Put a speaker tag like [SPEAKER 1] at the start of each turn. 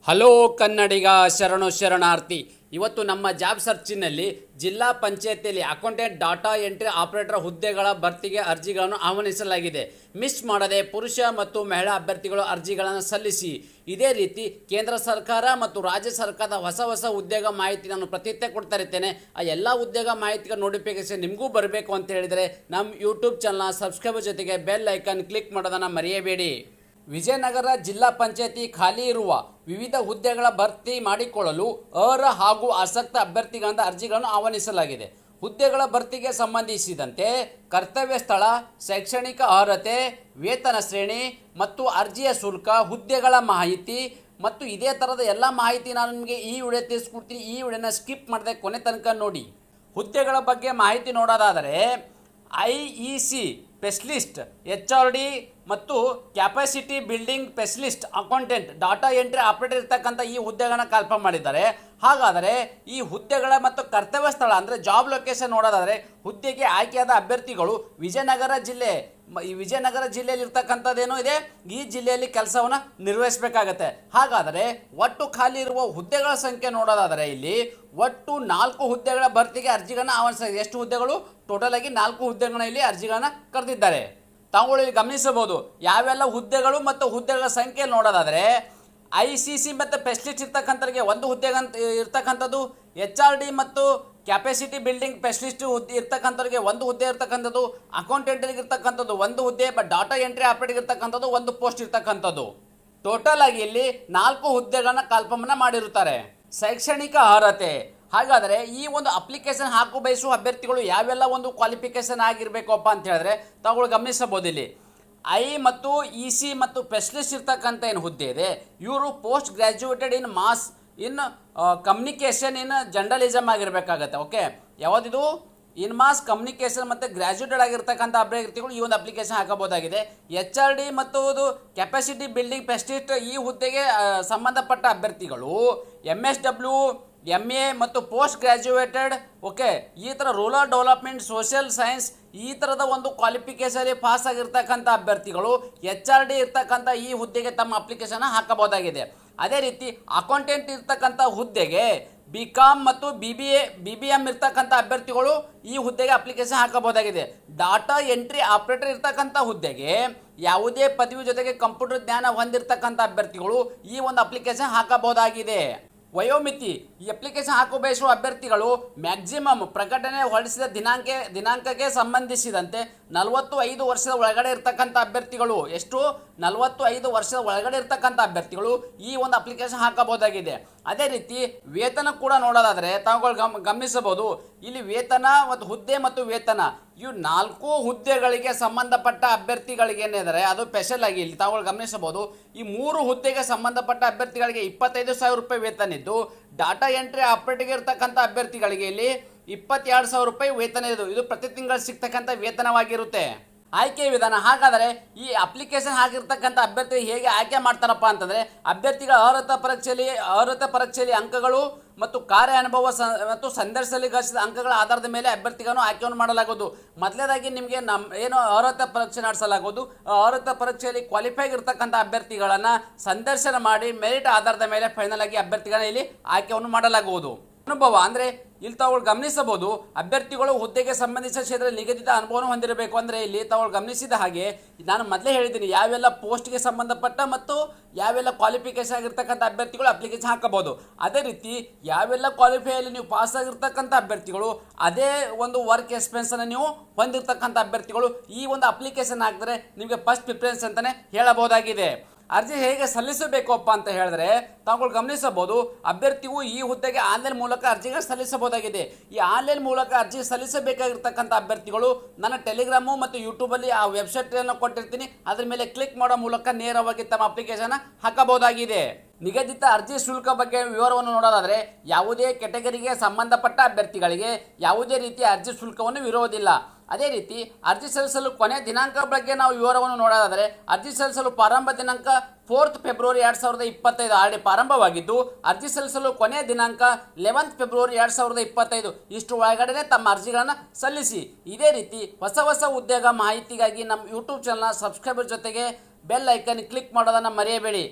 [SPEAKER 1] Hello ಕನ್ನಡಿಗ ಶರಣು ಶರಣಾರ್ಥಿ. ಇವತ್ತು ನಮ್ಮ ಜಾಬ್ ಸರ್ಚಿನಲ್ಲಿ ಜಿಲ್ಲಾ ಪಂಚಾಯತಿಯಲ್ಲಿ ಅಕೌಂಟೆಂಟ್ ಡಾಟಾ ಎಂಟ್ರಿ ಆಪರೇಟರ್ ಹುದ್ದೆಗಳ ಭರ್ತಿಗೆ ಅರ್ಜಿಗಳನ್ನು ಆಹ್ವಾನಿಸಲಾಗಿದೆ. ಮಿಸ್ ಮಾಡದೆ ಪುರುಷ ಮತ್ತು ಮಹಿಳಾ ಅಭ್ಯರ್ಥಿಗಳು ಅರ್ಜಿಗಳನ್ನು ಸಲ್ಲಿಸಿ. ಇದೇ ರೀತಿ ಕೇಂದ್ರ ಸರ್ಕಾರ ಮತ್ತು ರಾಜ್ಯ ಸರ್ಕಾರದ ಹೊಸ ಉದ್ಯೋಗ ಮಾಹಿತಿ ನಾನು ಪ್ರತಿನಿತ್ಯ ಕೊಡ್ತಾ ಇರ್ತೇನೆ. ಆ ಎಲ್ಲ ಉದ್ಯೋಗ ಮಾಹಿತಿಗಳ ನೋಟಿಫಿಕೇಶನ್ ನಿಮಗೂ ಬರಬೇಕು ಅಂತ ಹೇಳಿದರೆ ನಮ್ಮ ಯೂಟ್ಯೂಬ್ ಚಾನಲ್ನ ಸಬ್ಸ್ಕ್ರೈಬ್ ಜೊತೆಗೆ ಬೆಲ್ ಐಕಾನ್ ಕ್ಲಿಕ್ ಮಾಡೋದನ್ನು ಮರೆಯಬೇಡಿ. ವಿಜಯನಗರ ಜಿಲ್ಲಾ ಪಂಚಾಯತಿ ಖಾಲಿ ಇರುವ ವಿವಿಧ ಹುದ್ದೆಗಳ ಭರ್ತಿ ಮಾಡಿಕೊಳ್ಳಲು ಅರ್ಹ ಹಾಗೂ ಆಸಕ್ತ ಅಭ್ಯರ್ಥಿಗಳಿಂದ ಅರ್ಜಿಗಳನ್ನು ಆಹ್ವಾನಿಸಲಾಗಿದೆ. ಹುದ್ದೆಗಳ ಭರ್ತಿಗೆ ಸಂಬಂಧಿಸಿದಂತೆ ಕರ್ತವ್ಯ ಸ್ಥಳ, ಶೈಕ್ಷಣಿಕ ಅರ್ಹತೆ, ವೇತನ ಶ್ರೇಣಿ ಮತ್ತು ಅರ್ಜಿಯ ಶುಲ್ಕ, ಹುದ್ದೆಗಳ ಮಾಹಿತಿ ಮತ್ತು ಇದೇ ಥರದ ಎಲ್ಲ ಮಾಹಿತಿ ನಾನು ನಿಮಗೆ ಈ ವಿಡಿಯೋ ತಿಳಿಸ್ಕೊಡ್ತೀನಿ. ಈ ವಿಡಿಯೋನ ಸ್ಕಿಪ್ ಮಾಡದೆ ಕೊನೆ ತನಕ ನೋಡಿ. ಹುದ್ದೆಗಳ ಬಗ್ಗೆ ಮಾಹಿತಿ ನೋಡೋದಾದರೆ IEC ಸ್ಪೆಷಲಿಸ್ಟ್, HRD ಮತ್ತು capacity building specialist, accountant, data entry operator ಇರ್ತಕ್ಕಂಥ ಈ ಹುದ್ದೆಗಳನ್ನ ಕಲ್ಪನೆ ಮಾಡಿದ್ದಾರೆ. ಹಾಗಾದರೆ ಈ ಹುದ್ದೆಗಳ ಮತ್ತು ಕರ್ತವ್ಯ ಸ್ಥಳ ಅಂದರೆ ಜಾಬ್ ಲೊಕೇಶನ್ ನೋಡೋದಾದರೆ ಹುದ್ದೆಗೆ ಆಯ್ಕೆಯಾದ ಅಭ್ಯರ್ಥಿಗಳು ವಿಜಯನಗರ ಜಿಲ್ಲೆಯಲ್ಲಿ ಇರ್ತಕ್ಕಂಥದ್ದೇನೋ ಇದೆ, ಈ ಜಿಲ್ಲೆಯಲ್ಲಿ ಕೆಲಸವನ್ನು ನಿರ್ವಹಿಸಬೇಕಾಗತ್ತೆ. ಹಾಗಾದರೆ ಒಟ್ಟು ಖಾಲಿ ಇರುವ ಹುದ್ದೆಗಳ ಸಂಖ್ಯೆ ನೋಡೋದಾದರೆ ಇಲ್ಲಿ ಒಟ್ಟು 4 ಹುದ್ದೆಗಳ ಭರ್ತಿಗೆ ಅರ್ಜಿಗಳನ್ನು ಆಹ್ವಾನಿಸಲಾಗಿದೆ. ಎಷ್ಟು ಹುದ್ದೆಗಳು? ಟೋಟಲ್ ಆಗಿ 4 ಹುದ್ದೆಗಳನ್ನ ಇಲ್ಲಿ ಅರ್ಜಿಗಳನ್ನು ಕರೆದಿದ್ದಾರೆ. ತಾವುಗಳು ಇಲ್ಲಿ ಗಮನಿಸಬಹುದು ಯಾವೆಲ್ಲ ಹುದ್ದೆಗಳು ಮತ್ತು ಹುದ್ದೆಗಳ ಸಂಖ್ಯೆ ನೋಡೋದಾದರೆ ICC ಮತ್ತು ಸ್ಪೆಷಲಿಸ್ಟ್ ಇರ್ತಕ್ಕಂಥವ್ರಿಗೆ 1 ಹುದ್ದೆ ಇರ್ತಕ್ಕಂಥದ್ದು, HRD ಮತ್ತು ಕ್ಯಾಪಾಸಿಟಿ ಬಿಲ್ಡಿಂಗ್ ಸ್ಪೆಷಲಿಸ್ಟ್ ಇರ್ತಕ್ಕಂಥವ್ರಿಗೆ 1 ಹುದ್ದೆ ಇರ್ತಕ್ಕಂಥದ್ದು, ಅಕೌಂಟೆಂಟ್ರಿಗೆ ಇರ್ತಕ್ಕಂಥದ್ದು 1 ಹುದ್ದೆ, ಡಾಟಾ ಎಂಟ್ರಿ ಆಪರೇಟರ್ ಇರ್ತಕ್ಕಂಥದ್ದು 1 ಪೋಸ್ಟ್ ಇರ್ತಕ್ಕಂಥದ್ದು. ಟೋಟಲ್ ಆಗಿ ಇಲ್ಲಿ 4 ಹುದ್ದೆಗಳನ್ನ ಕಲ್ಪನೆ ಮಾಡಿರುತ್ತಾರೆ. ಶೈಕ್ಷಣಿಕ ಅರ್ಹತೆ, ಹಾಗಾದರೆ ಈ ಒಂದು ಅಪ್ಲಿಕೇಶನ್ ಹಾಕು ಬಯಸುವ ಅಭ್ಯರ್ಥಿಗಳು ಯಾವೆಲ್ಲ ಒಂದು ಕ್ವಾಲಿಫಿಕೇಶನ್ ಆಗಿರಬೇಕಪ್ಪ ಅಂತ ಹೇಳಿದ್ರೆ ತಾವುಗಳು ಗಮನಿಸಬಹುದು. ಇಲ್ಲಿ I ಮತ್ತು EC ಮತ್ತು ಸ್ಪೆಷಲಿಸ್ಟ್ ಇರ್ತಕ್ಕಂಥ ಏನು ಹುದ್ದೆ ಇದೆ ಇವರು post graduated in mass in communication in journalism ಆಗಿರಬೇಕಾಗತ್ತೆ. ಓಕೆ, ಯಾವುದಿದು? ಇನ್ ಮಾಸ್ ಕಮ್ಯುನಿಕೇಷನ್ ಮತ್ತು ಗ್ರ್ಯಾಜುಯೇಟೆಡ್ ಆಗಿರ್ತಕ್ಕಂಥ ಅಭ್ಯರ್ಥಿಗಳು ಈ ಒಂದು ಅಪ್ಲಿಕೇಶನ್ ಹಾಕಬಹುದಾಗಿದೆ. HRD ಮತ್ತು ಕೆಪಾಸಿಟಿ ಬಿಲ್ಡಿಂಗ್ ಸ್ಪೆಷಲಿಸ್ಟ್ ಈ ಹುದ್ದೆಗೆ ಸಂಬಂಧಪಟ್ಟ ಅಭ್ಯರ್ಥಿಗಳು MSW, MA ಮತ್ತು ಪೋಸ್ಟ್ ಗ್ರ್ಯಾಜುಯೇಟೆಡ್, ಓಕೆ, ಈ ಥರ ರೂರಲ್ ಡೆವಲಪ್ಮೆಂಟ್, ಸೋಷಿಯಲ್ ಸೈನ್ಸ್ ಈ ಥರದ ಒಂದು ಕ್ವಾಲಿಫಿಕೇಷನ್ ಪಾಸ್ ಆಗಿರ್ತಕ್ಕಂಥ ಅಭ್ಯರ್ಥಿಗಳು HRD ಇರ್ತಕ್ಕಂಥ ಈ ಹುದ್ದೆಗೆ ತಮ್ಮ ಅಪ್ಲಿಕೇಶನ್ ಹಾಕಬಹುದಾಗಿದೆ. ಅದೇ ರೀತಿ ಅಕೌಂಟೆಂಟ್ ಇರ್ತಕ್ಕಂಥ ಹುದ್ದೆಗೆ BCom ಮತ್ತು BBM ಇರ್ತಕ್ಕಂಥ ಅಭ್ಯರ್ಥಿಗಳು ಈ ಹುದ್ದೆಗೆ ಅಪ್ಲಿಕೇಶನ್ ಹಾಕಬಹುದಾಗಿದೆ. ಡಾಟಾ ಎಂಟ್ರಿ ಆಪರೇಟರ್ ಇರ್ತಕ್ಕಂಥ ಹುದ್ದೆಗೆ ಯಾವುದೇ ಪದವಿ ಜೊತೆಗೆ ಕಂಪ್ಯೂಟರ್ ಜ್ಞಾನ ಹೊಂದಿರತಕ್ಕಂಥ ಅಭ್ಯರ್ಥಿಗಳು ಈ ಒಂದು ಅಪ್ಲಿಕೇಶನ್ ಹಾಕಬಹುದಾಗಿದೆ. ವಯೋಮಿತಿ, ಈ ಅಪ್ಲಿಕೇಶನ್ ಹಾಕೋ ಬಯಸುವ ಅಭ್ಯರ್ಥಿಗಳು ಮ್ಯಾಕ್ಸಿಮಮ್ ಪ್ರಕಟಣೆ ಹೊರಡಿಸಿದ ದಿನಾಂಕಕ್ಕೆ ಸಂಬಂಧಿಸಿದಂತೆ 45 ವರ್ಷದ ಒಳಗಡೆ ಇರ್ತಕ್ಕಂಥ ಅಭ್ಯರ್ಥಿಗಳು, ಎಷ್ಟು? 45 ವರ್ಷದ ಒಳಗಡೆ ಇರ್ತಕ್ಕಂಥ ಅಭ್ಯರ್ಥಿಗಳು ಈ ಒಂದು ಅಪ್ಲಿಕೇಶನ್ ಹಾಕಬಹುದಾಗಿದೆ. ಅದೇ ರೀತಿ ವೇತನ ಕೂಡ ನೋಡೋದಾದರೆ ತಾವುಗಳು ಗಮನಿಸಬಹುದು. ಇಲ್ಲಿ ವೇತನ ಮತ್ತು ಹುದ್ದೆ ಮತ್ತು ವೇತನ ಇವು 4 ಹುದ್ದೆಗಳಿಗೆ ಸಂಬಂಧಪಟ್ಟ ಅಭ್ಯರ್ಥಿಗಳಿಗೆ ಏನಿದ್ದಾರೆ ಅದು ಸ್ಪೆಷಲ್ ಆಗಿ ಇಲ್ಲಿ ತಾವುಗಳು ಗಮನಿಸಬಹುದು. ಈ 3 ಹುದ್ದೆಗೆ ಸಂಬಂಧಪಟ್ಟ ಅಭ್ಯರ್ಥಿಗಳಿಗೆ 25,000 ರೂಪಾಯಿ ವೇತನ ಇದ್ದು, ಡಾಟಾ ಎಂಟ್ರಿ ಆಪರೇಟರ್ಗೆ ಇರ್ತಕ್ಕಂಥ ಅಭ್ಯರ್ಥಿಗಳಿಗೆ ಇಲ್ಲಿ 22,000 ರೂಪಾಯಿ ವೇತನ ಇದು ಪ್ರತಿ ತಿಂಗಳು ಸಿಗ್ತಕ್ಕಂಥ ವೇತನವಾಗಿರುತ್ತೆ. ಆಯ್ಕೆ ವಿಧಾನ, ಹಾಗಾದರೆ ಈ ಅಪ್ಲಿಕೇಶನ್ ಹಾಕಿರ್ತಕ್ಕಂಥ ಅಭ್ಯರ್ಥಿ ಹೇಗೆ ಆಯ್ಕೆ ಮಾಡ್ತಾರಪ್ಪ ಅಂತಂದರೆ ಅಭ್ಯರ್ಥಿಗಳ ಅರ್ಹತೆ ಪರೀಕ್ಷೆಯಲ್ಲಿ ಅಂಕಗಳು ಮತ್ತು ಕಾರ್ಯ ಅನುಭವ ಮತ್ತು ಸಂದರ್ಶನದಲ್ಲಿ ಗಳಿಸಿದ ಅಂಕಗಳ ಆಧಾರದ ಮೇಲೆ ಅಭ್ಯರ್ಥಿಗಳನ್ನು ಆಯ್ಕೆಯನ್ನು ಮಾಡಲಾಗುವುದು. ಮೊದಲನೇದಾಗಿ ನಿಮಗೆ ಏನು ಅರ್ಹತೆ ಪರೀಕ್ಷೆ ನಡೆಸಲಾಗುವುದು. ಅರ್ಹತೆ ಪರೀಕ್ಷೆಯಲ್ಲಿ ಕ್ವಾಲಿಫೈ ಆಗಿರ್ತಕ್ಕಂಥ ಅಭ್ಯರ್ಥಿಗಳನ್ನು ಸಂದರ್ಶನ ಮಾಡಿ ಮೆರಿಟ್ ಆಧಾರದ ಮೇಲೆ ಫೈನಲ್ ಆಗಿ ಅಭ್ಯರ್ಥಿಗಳನ್ನ ಇಲ್ಲಿ ಆಯ್ಕೆಯನ್ನು ಮಾಡಲಾಗುವುದು. ಅನುಭವ ಅಂದರೆ ಇಲ್ಲಿ ತಾವುಗಳು ಗಮನಿಸಬಹುದು ಅಭ್ಯರ್ಥಿಗಳು ಹುದ್ದೆಗೆ ಸಂಬಂಧಿಸಿದ ಕ್ಷೇತ್ರದಲ್ಲಿ ನಿಗದಿತ ಅನುಭವವನ್ನು ಹೊಂದಿರಬೇಕು. ಅಂದರೆ ಇಲ್ಲಿ ತಾವುಗಳು ಗಮನಿಸಿದ ಹಾಗೆ ನಾನು ಮೊದಲೇ ಹೇಳಿದ್ದೀನಿ ಯಾವೆಲ್ಲ ಪೋಸ್ಟ್ಗೆ ಸಂಬಂಧಪಟ್ಟ ಮತ್ತು ಯಾವೆಲ್ಲ ಕ್ವಾಲಿಫಿಕೇಶನ್ ಆಗಿರ್ತಕ್ಕಂಥ ಅಭ್ಯರ್ಥಿಗಳು ಅಪ್ಲಿಕೇಶನ್ ಹಾಕಬಹುದು. ಅದೇ ರೀತಿ ಯಾವೆಲ್ಲ ಕ್ವಾಲಿಫೈಯಲ್ಲಿ ನೀವು ಪಾಸ್ ಆಗಿರ್ತಕ್ಕಂಥ ಅಭ್ಯರ್ಥಿಗಳು ಅದೇ ಒಂದು ವರ್ಕ್ ಎಕ್ಸ್ಪೀರಿಯನ್ಸನ್ನು ನೀವು ಹೊಂದಿರತಕ್ಕಂಥ ಅಭ್ಯರ್ಥಿಗಳು ಈ ಒಂದು ಅಪ್ಲಿಕೇಶನ್ ಹಾಕಿದ್ರೆ ನಿಮಗೆ ಫಸ್ಟ್ ಪ್ರಿಫರೆನ್ಸ್ ಅಂತಲೇ ಹೇಳಬಹುದಾಗಿದೆ. ಅರ್ಜಿ ಹೇಗೆ ಸಲ್ಲಿಸಬೇಕಪ್ಪ ಅಂತ ಹೇಳಿದ್ರೆ ತಾವುಗಳು ಗಮನಿಸಬಹುದು ಅಭ್ಯರ್ಥಿಯು ಈ ಹುದ್ದೆಗೆ ಆನ್ಲೈನ್ ಮೂಲಕ ಅರ್ಜಿಗಳನ್ನು ಸಲ್ಲಿಸಬಹುದಾಗಿದೆ. ಈ ಆನ್ಲೈನ್ ಮೂಲಕ ಅರ್ಜಿ ಸಲ್ಲಿಸಬೇಕಾಗಿರ್ತಕ್ಕಂಥ ಅಭ್ಯರ್ಥಿಗಳು ನನ್ನ ಟೆಲಿಗ್ರಾಮು ಮತ್ತು ಯೂಟ್ಯೂಬಲ್ಲಿ ಆ ವೆಬ್ಸೈಟನ್ನು ಕೊಟ್ಟಿರ್ತೀನಿ, ಅದರ ಮೇಲೆ ಕ್ಲಿಕ್ ಮಾಡೋ ಮೂಲಕ ನೇರವಾಗಿ ತಮ್ಮ ಅಪ್ಲಿಕೇಶನ್ ಹಾಕಬಹುದಾಗಿದೆ. ನಿಗದಿತ ಅರ್ಜಿ ಶುಲ್ಕ ಬಗ್ಗೆ ವಿವರವನ್ನು ನೋಡೋದಾದರೆ ಯಾವುದೇ ಕೆಟಗರಿಗೆ ಸಂಬಂಧಪಟ್ಟ ಅಭ್ಯರ್ಥಿಗಳಿಗೆ ಯಾವುದೇ ರೀತಿಯ ಅರ್ಜಿ ಶುಲ್ಕವನ್ನು ವಿರೋಧಿಲ್ಲ. ಅದೇ ರೀತಿ ಅರ್ಜಿ ಸಲ್ಲಿಸಲು ಕೊನೆ ದಿನಾಂಕ ಬಗ್ಗೆ ನಾವು ವಿವರವನ್ನು ನೋಡೋದಾದರೆ ಅರ್ಜಿ ಸಲ್ಲಿಸಲು ಪ್ರಾರಂಭ ದಿನಾಂಕ 4th ಫೆಬ್ರವರಿ 2025 ಆಲ್ರೆಡಿ ಪ್ರಾರಂಭವಾಗಿದ್ದು ಅರ್ಜಿ ಸಲ್ಲಿಸಲು ಕೊನೆಯ ದಿನಾಂಕ 11th ಫೆಬ್ರವರಿ 2025 ಇಷ್ಟು ಒಳಗಡೆ ತಮ್ಮ ಅರ್ಜಿಗಳನ್ನು ಸಲ್ಲಿಸಿ. ಇದೇ ರೀತಿ ಹೊಸ ಉದ್ಯೋಗ ಮಾಹಿತಿಗಾಗಿ ನಮ್ಮ ಯೂಟ್ಯೂಬ್ ಚಾನಲ್ನ ಸಬ್ಸ್ಕ್ರೈಬರ್ ಜೊತೆಗೆ ಬೆಲ್ ಐಕನ್ ಕ್ಲಿಕ್ ಮಾಡೋದನ್ನು ಮರೆಯಬೇಡಿ.